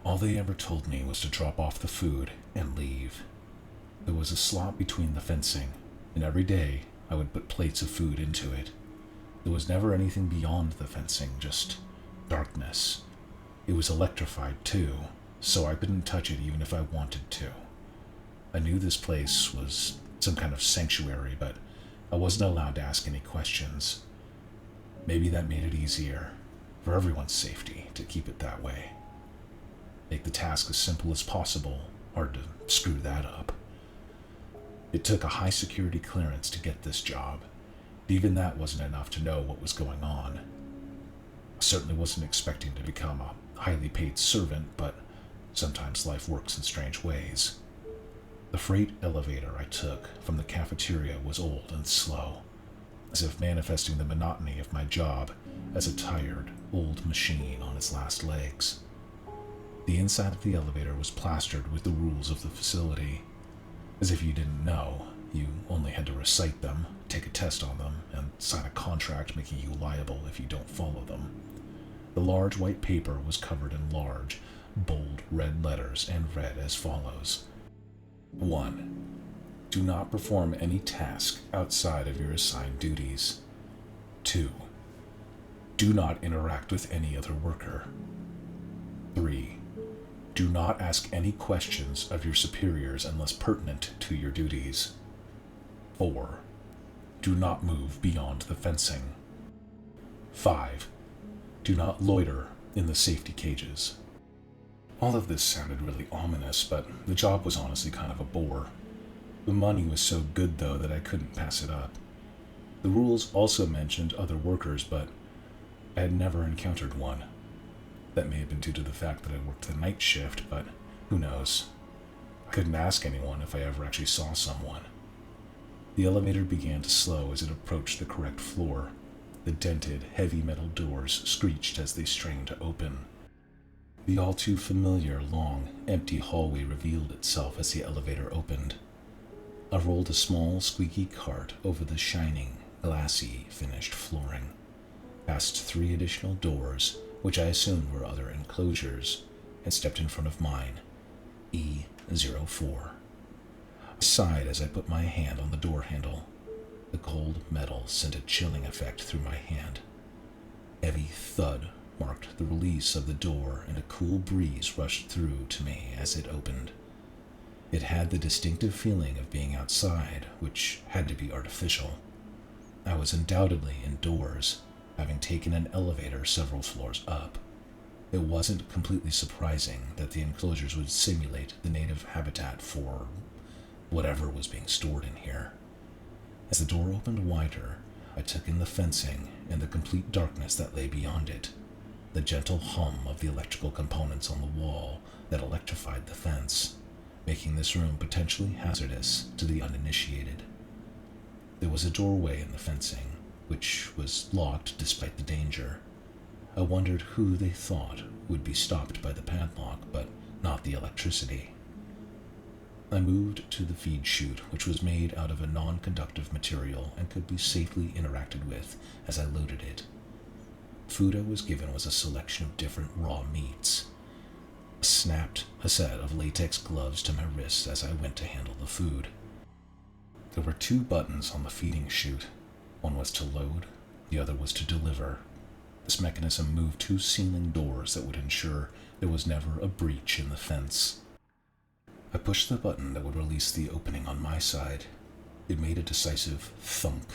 All they ever told me was to drop off the food and leave. There was a slot between the fencing, and every day I would put plates of food into it. There was never anything beyond the fencing, just darkness. It was electrified too, so I couldn't touch it even if I wanted to. I knew this place was some kind of sanctuary, but I wasn't allowed to ask any questions. Maybe that made it easier, for everyone's safety, to keep it that way. Make the task as simple as possible, hard to screw that up. It took a high security clearance to get this job. Even that wasn't enough to know what was going on. I certainly wasn't expecting to become a highly paid servant, but sometimes life works in strange ways. The freight elevator I took from the cafeteria was old and slow, as if manifesting the monotony of my job as a tired, old machine on its last legs. The inside of the elevator was plastered with the rules of the facility. As if you didn't know, you only had to recite them, take a test on them, and sign a contract making you liable if you don't follow them. The large white paper was covered in large, bold red letters and read as follows. 1. Do not perform any task outside of your assigned duties. 2. Do not interact with any other worker. 3. Do not ask any questions of your superiors unless pertinent to your duties. 4. Do not move beyond the fencing. 5. Do not loiter in the safety cages. All of this sounded really ominous, but the job was honestly kind of a bore. The money was so good, though, that I couldn't pass it up. The rules also mentioned other workers, but I had never encountered one. That may have been due to the fact that I worked the night shift, but who knows? I couldn't ask anyone if I ever actually saw someone. The elevator began to slow as it approached the correct floor. The dented, heavy metal doors screeched as they strained to open. The all-too familiar, long, empty hallway revealed itself as the elevator opened. I rolled a small, squeaky cart over the shining, glassy, finished flooring, past 3 additional doors, which I assumed were other enclosures, and stepped in front of mine, E04. I sighed as I put my hand on the door handle. The cold metal sent a chilling effect through my hand. Heavy thud marked the release of the door, and a cool breeze rushed through to me as it opened. It had the distinctive feeling of being outside, which had to be artificial. I was undoubtedly indoors, having taken an elevator several floors up. It wasn't completely surprising that the enclosures would simulate the native habitat for whatever was being stored in here. As the door opened wider, I took in the fencing and the complete darkness that lay beyond it, the gentle hum of the electrical components on the wall that electrified the fence, making this room potentially hazardous to the uninitiated. There was a doorway in the fencing, which was locked despite the danger. I wondered who they thought would be stopped by the padlock, but not the electricity. I moved to the feed chute, which was made out of a non-conductive material and could be safely interacted with as I loaded it. Food I was given was a selection of different raw meats. I snapped a set of latex gloves to my wrists as I went to handle the food. There were 2 buttons on the feeding chute. One was to load, the other was to deliver. This mechanism moved 2 ceiling doors that would ensure there was never a breach in the fence. I pushed the button that would release the opening on my side. It made a decisive thunk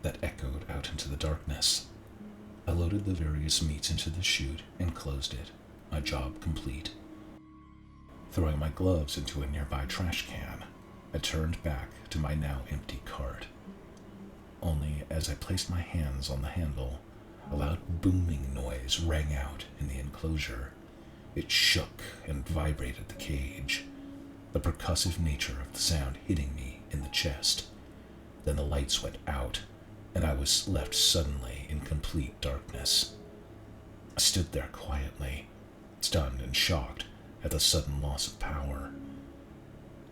that echoed out into the darkness. I loaded the various meats into the chute and closed it, my job complete. Throwing my gloves into a nearby trash can, I turned back to my now empty cart. Only as I placed my hands on the handle, a loud booming noise rang out in the enclosure. It shook and vibrated the cage, the percussive nature of the sound hitting me in the chest. Then the lights went out, and I was left suddenly in complete darkness. I stood there quietly, stunned and shocked at the sudden loss of power.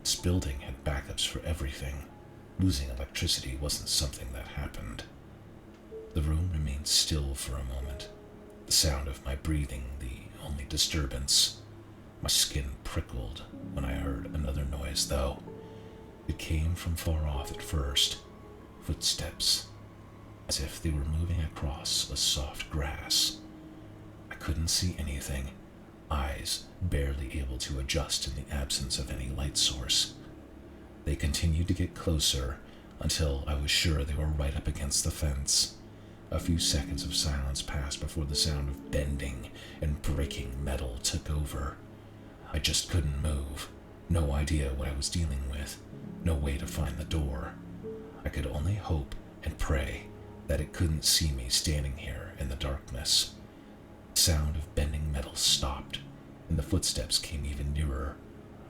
This building had backups for everything. Losing electricity wasn't something that happened. The room remained still for a moment, the sound of my breathing the only disturbance. My skin prickled when I heard another noise, though. It came from far off at first, footsteps, as if they were moving across a soft grass. I couldn't see anything, eyes barely able to adjust in the absence of any light source. They continued to get closer until I was sure they were right up against the fence. A few seconds of silence passed before the sound of bending and breaking metal took over. I just couldn't move. No idea what I was dealing with. No way to find the door. I could only hope and pray that it couldn't see me standing here in the darkness. The sound of bending metal stopped, and the footsteps came even nearer,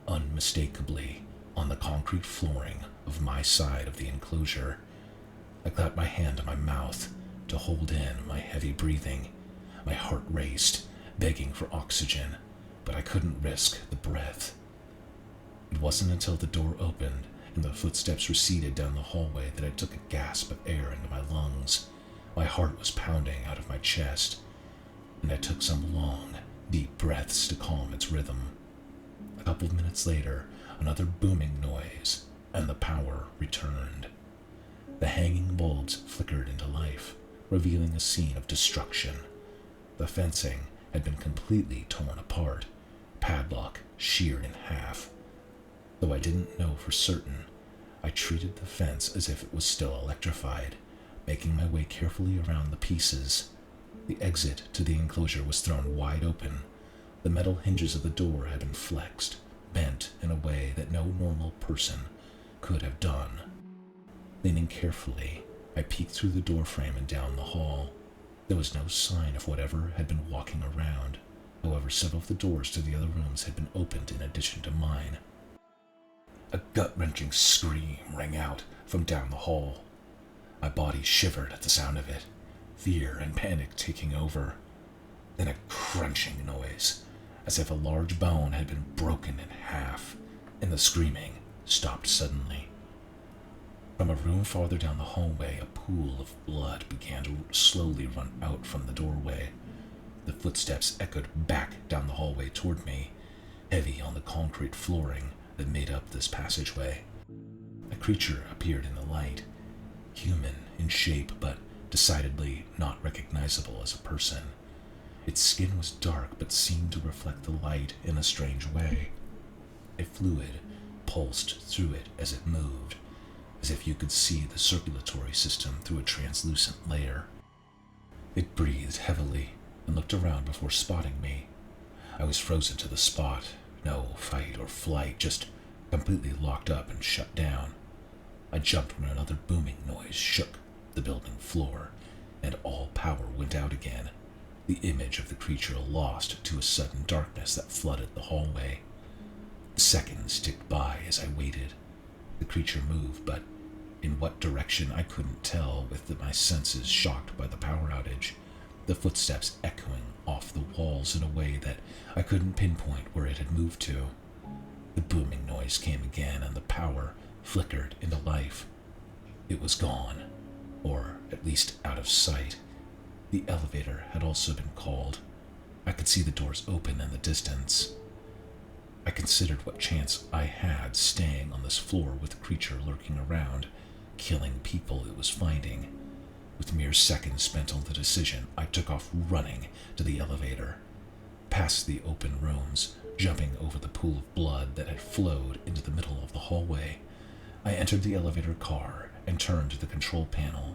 unmistakably on the concrete flooring of my side of the enclosure. I clapped my hand to my mouth to hold in my heavy breathing. My heart raced, begging for oxygen, but I couldn't risk the breath. It wasn't until the door opened and the footsteps receded down the hallway that I took a gasp of air into my lungs. My heart was pounding out of my chest, and I took some long, deep breaths to calm its rhythm. A couple of minutes later, another booming noise, and the power returned. The hanging bulbs flickered into life, revealing a scene of destruction. The fencing had been completely torn apart, padlock sheared in half. Though I didn't know for certain, I treated the fence as if it was still electrified, making my way carefully around the pieces. The exit to the enclosure was thrown wide open. The metal hinges of the door had been flexed, bent in a way that no normal person could have done. Leaning carefully, I peeked through the doorframe and down the hall. There was no sign of whatever had been walking around. However, several of the doors to the other rooms had been opened in addition to mine. A gut-wrenching scream rang out from down the hall. My body shivered at the sound of it, fear and panic taking over. Then a crunching noise, as if a large bone had been broken in half, and the screaming stopped suddenly. From a room farther down the hallway, a pool of blood began to slowly run out from the doorway. The footsteps echoed back down the hallway toward me, heavy on the concrete flooring that made up this passageway. A creature appeared in the light, human in shape, but decidedly not recognizable as a person. Its skin was dark, but seemed to reflect the light in a strange way. A fluid pulsed through it as it moved, as if you could see the circulatory system through a translucent layer. It breathed heavily and looked around before spotting me. I was frozen to the spot. No fight or flight, just completely locked up and shut down. I jumped when another booming noise shook the building floor, and all power went out again. The image of the creature lost to a sudden darkness that flooded the hallway. Seconds ticked by as I waited. The creature moved, but in what direction I couldn't tell, with my senses shocked by the power outage, the footsteps echoing off the walls in a way that I couldn't pinpoint where it had moved to. The booming noise came again, and the power flickered into life. It was gone, or at least out of sight. The elevator had also been called. I could see the doors open in the distance. I considered what chance I had staying on this floor with the creature lurking around, killing people it was finding. With mere seconds spent on the decision, I took off running to the elevator, past the open rooms, jumping over the pool of blood that had flowed into the middle of the hallway. I entered the elevator car and turned to the control panel.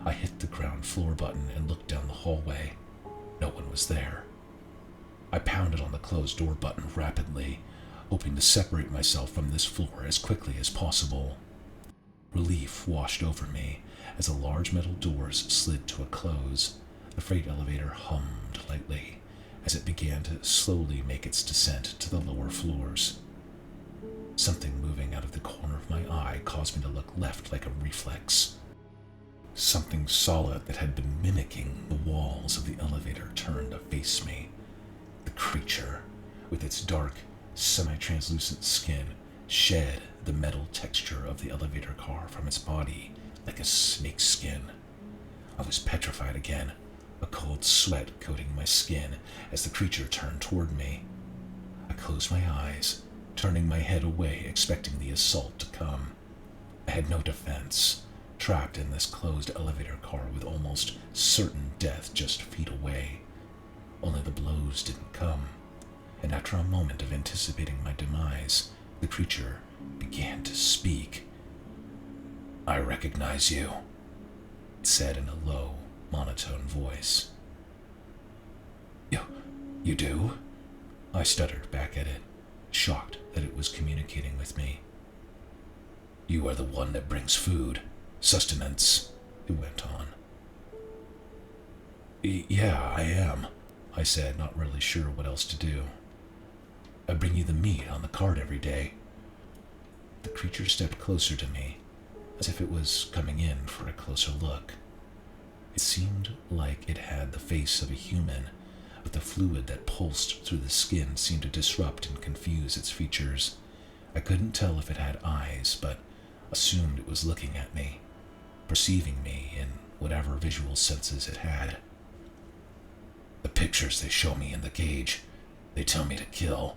I hit the ground floor button and looked down the hallway. No one was there. I pounded on the closed door button rapidly, hoping to separate myself from this floor as quickly as possible. Relief washed over me as the large metal doors slid to a close. The freight elevator hummed lightly as it began to slowly make its descent to the lower floors. Something moving out of the corner of my eye caused me to look left like a reflex. Something solid that had been mimicking the walls of the elevator turned to face me. The creature, with its dark, semi-translucent skin, shed the metal texture of the elevator car from its body like a snake's skin. I was petrified again, a cold sweat coating my skin as the creature turned toward me. I closed my eyes, turning my head away, expecting the assault to come. I had no defense, trapped in this closed elevator car with almost certain death just feet away. Only the blows didn't come, and after a moment of anticipating my demise, the creature began to speak. "I recognize you," it said in a low, monotone voice. You do?" I stuttered back at it, shocked that it was communicating with me. "You are the one that brings food, sustenance," it went on. Yeah, I am," I said, not really sure what else to do. "I bring you the meat on the cart every day." The creature stepped closer to me, as if it was coming in for a closer look. It seemed like it had the face of a human, but the fluid that pulsed through the skin seemed to disrupt and confuse its features. I couldn't tell if it had eyes, but assumed it was looking at me, perceiving me in whatever visual senses it had. "The pictures they show me in the cage, they tell me to kill,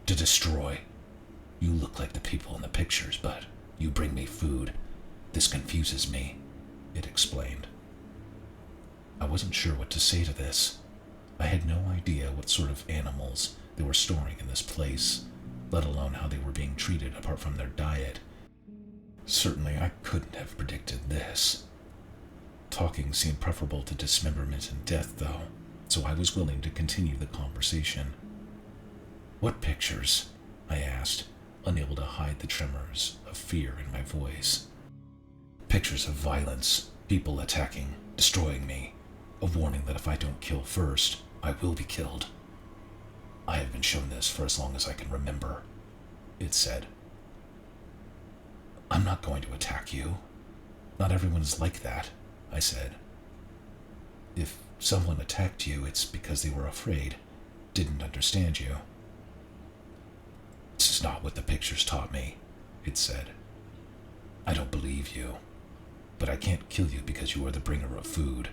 to destroy. You look like the people in the pictures, but you bring me food. This confuses me," it explained. I wasn't sure what to say to this. I had no idea what sort of animals they were storing in this place, let alone how they were being treated apart from their diet. Certainly I couldn't have predicted this. Talking seemed preferable to dismemberment and death, though, so I was willing to continue the conversation. "What pictures?" I asked, unable to hide the tremors of fear in my voice. "Pictures of violence, people attacking, destroying me, a warning that if I don't kill first, I will be killed. I have been shown this for as long as I can remember," it said. "I'm not going to attack you. Not everyone is like that," I said. "If someone attacked you, it's because they were afraid, didn't understand you." "This is not what the pictures taught me," it said. "I don't believe you, but I can't kill you because you are the bringer of food.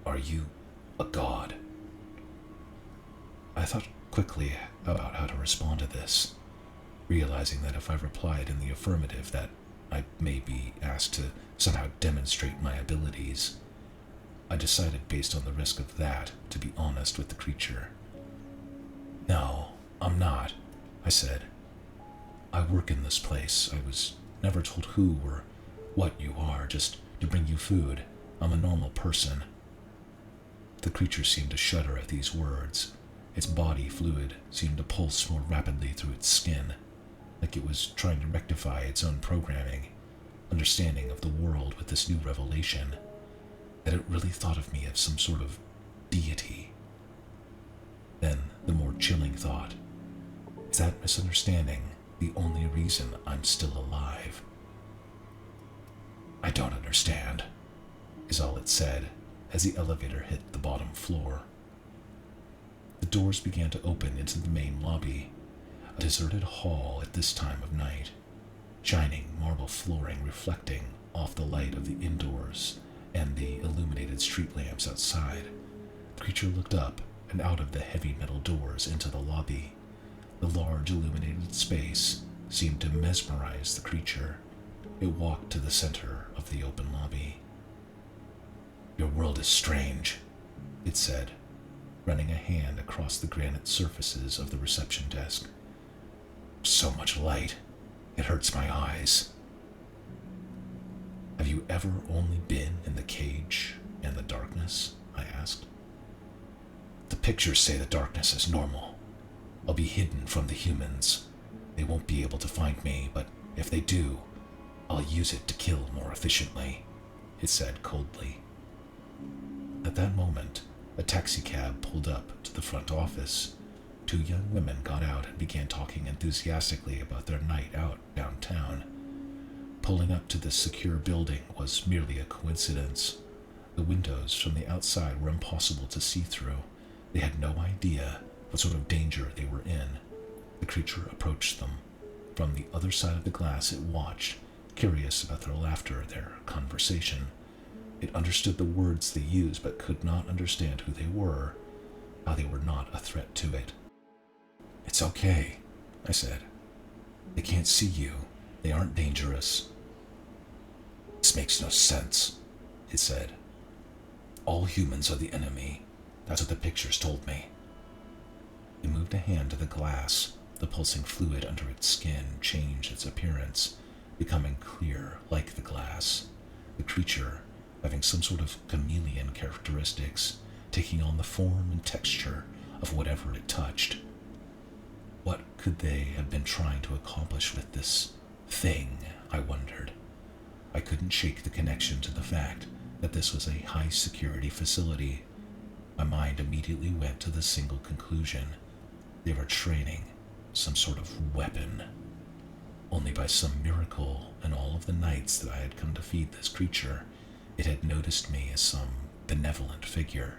Are you a god?" I thought quickly about how to respond to this, realizing that if I replied in the affirmative that I may be asked to somehow demonstrate my abilities. I decided based on the risk of that to be honest with the creature. "No, I'm not," I said. "I work in this place. I was never told who or what you are, just to bring you food. I'm a normal person." The creature seemed to shudder at these words. Its body fluid seemed to pulse more rapidly through its skin, like it was trying to rectify its own programming, understanding of the world with this new revelation, that it really thought of me as some sort of deity. Then the more chilling thought, is that misunderstanding the only reason I'm still alive? "I don't understand," is all it said as the elevator hit the bottom floor. The doors began to open into the main lobby, a deserted hall at this time of night, shining marble flooring reflecting off the light of the indoors and the illuminated street lamps outside. The creature looked up and out of the heavy metal doors into the lobby. The large illuminated space seemed to mesmerize the creature. It walked to the center of the open lobby. "Your world is strange," it said, running a hand across the granite surfaces of the reception desk. "So much light, it hurts my eyes." "Have you ever only been in the cage and the darkness?" I asked. "The pictures say the darkness is normal. I'll be hidden from the humans. They won't be able to find me, but if they do, I'll use it to kill more efficiently," it said coldly. At that moment, a taxicab pulled up to the front office. Two young women got out and began talking enthusiastically about their night out downtown. Pulling up to this secure building was merely a coincidence. The windows from the outside were impossible to see through. They had no idea what sort of danger they were in. The creature approached them. From the other side of the glass it watched, curious about their laughter, their conversation. It understood the words they used but could not understand who they were, how they were not a threat to it. It It's okay, I said. They can't see you. They aren't dangerous. This makes no sense, it said. All humans are the enemy. That's what the pictures told me. It moved a hand to the glass. The pulsing fluid under its skin changed its appearance, becoming clear like the glass. The creature, having some sort of chameleon characteristics, taking on the form and texture of whatever it touched. What could they have been trying to accomplish with this thing, I wondered. I couldn't shake the connection to the fact that this was a high-security facility. My mind immediately went to the single conclusion. They were training some sort of weapon. Only by some miracle, in all of the nights that I had come to feed this creature, it had noticed me as some benevolent figure.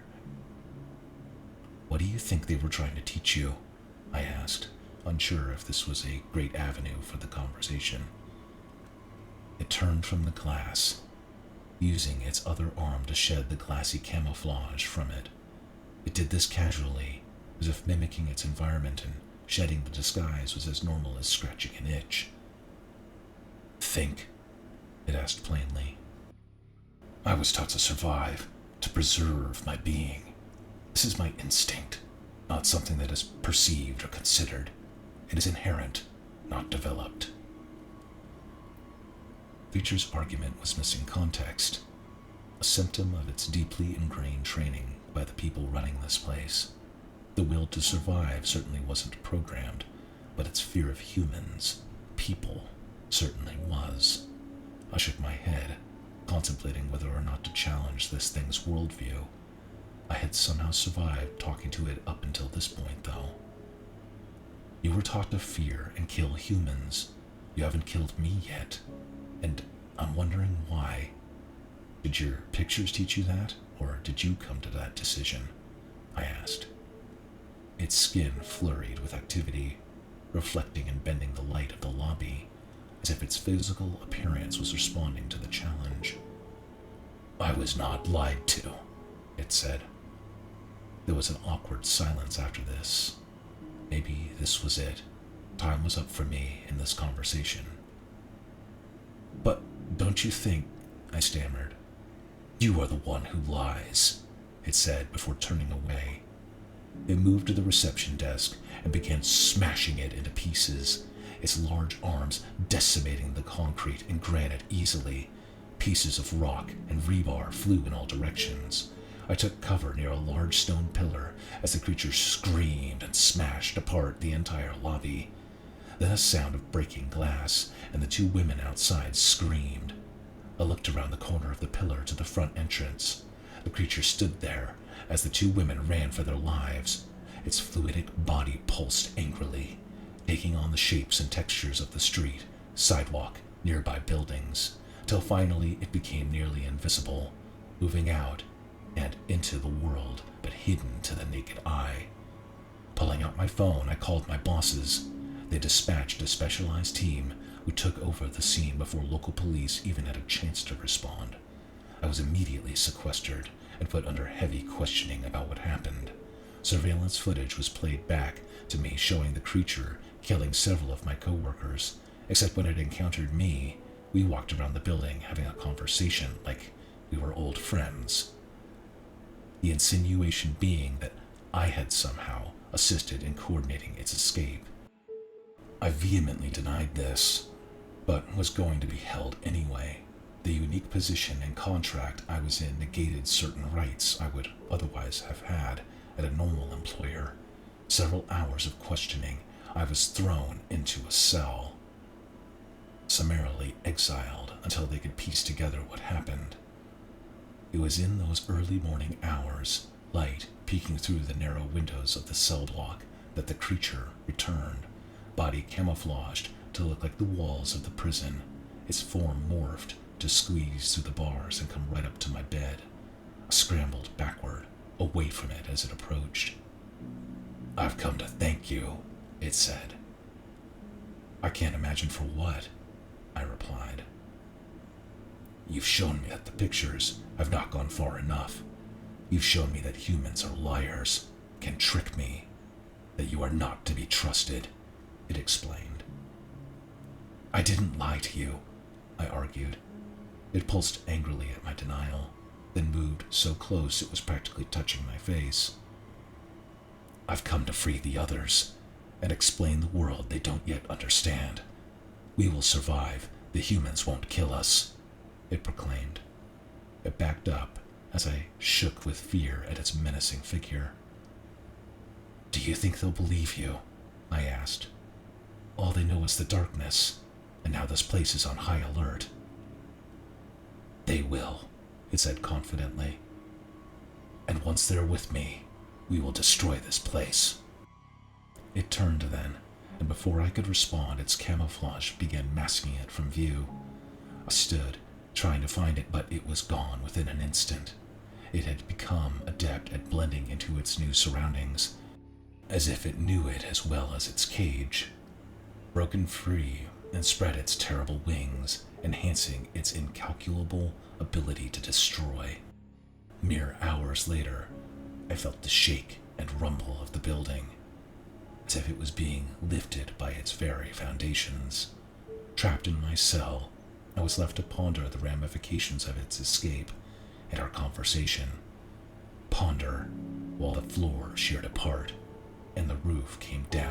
What do you think they were trying to teach you? I asked, unsure if this was a great avenue for the conversation. It turned from the glass, using its other arm to shed the glassy camouflage from it. It did this casually, as if mimicking its environment, and shedding the disguise was as normal as scratching an itch. Think? It asked plainly. I was taught to survive, to preserve my being. This is my instinct, not something that is perceived or considered. It is inherent, not developed. Feature's argument was missing context, a symptom of its deeply ingrained training by the people running this place. The will to survive certainly wasn't programmed, but its fear of humans, people, certainly was. I shook my head, contemplating whether or not to challenge this thing's worldview. I had somehow survived talking to it up until this point, though. You were taught to fear and kill humans. You haven't killed me yet, and I'm wondering why. Did your pictures teach you that, or did you come to that decision? I asked. Its skin flurried with activity, reflecting and bending the light of the lobby, as if its physical appearance was responding to the challenge. I was not lied to, it said. There was an awkward silence after this. Maybe this was it. Time was up for me in this conversation. But don't you think, I stammered. You are the one who lies, it said before turning away. It moved to the reception desk and began smashing it into pieces, its large arms decimating the concrete and granite easily. Pieces of rock and rebar flew in all directions. I took cover near a large stone pillar as the creature screamed and smashed apart the entire lobby. Then a sound of breaking glass, and the two women outside screamed. I looked around the corner of the pillar to the front entrance. The creature stood there as the two women ran for their lives. Its fluidic body pulsed angrily, taking on the shapes and textures of the street, sidewalk, nearby buildings, till finally it became nearly invisible, moving out and into the world, but hidden to the naked eye. Pulling out my phone, I called my bosses. They dispatched a specialized team who took over the scene before local police even had a chance to respond. I was immediately sequestered and put under heavy questioning about what happened. Surveillance footage was played back to me showing the creature killing several of my co-workers. Except when it encountered me, we walked around the building having a conversation like we were old friends. The insinuation being that I had somehow assisted in coordinating its escape. I vehemently denied this, but was going to be held anyway. The unique position and contract I was in negated certain rights I would otherwise have had at a normal employer. Several hours of questioning, I was thrown into a cell, summarily exiled until they could piece together what happened. It was in those early morning hours, light peeking through the narrow windows of the cell block, that the creature returned, body camouflaged to look like the walls of the prison, its form morphed to squeeze through the bars and come right up to my bed. I scrambled backward, away from it as it approached. I've come to thank you, it said. I can't imagine for what, I replied. You've shown me that the pictures have not gone far enough. You've shown me that humans are liars, can trick me. that you are not to be trusted, it explained. I didn't lie to you, I argued. It pulsed angrily at my denial, then moved so close it was practically touching my face. I've come to free the others and explain the world they don't yet understand. We will survive. The humans won't kill us, it proclaimed. It backed up as I shook with fear at its menacing figure. Do you think they'll believe you? I asked. All they know is the darkness, and now this place is on high alert. They will, it said confidently. And once they're with me, we will destroy this place. It turned then, and before I could respond, its camouflage began masking it from view. I stood, trying to find it, but it was gone within an instant. It had become adept at blending into its new surroundings, as if it knew it as well as its cage. Broken free and spread its terrible wings, enhancing its incalculable ability to destroy. Mere hours later, I felt the shake and rumble of the building, as if it was being lifted by its very foundations. Trapped in my cell, I was left to ponder the ramifications of its escape and our conversation. Ponder while the floor sheared apart and the roof came down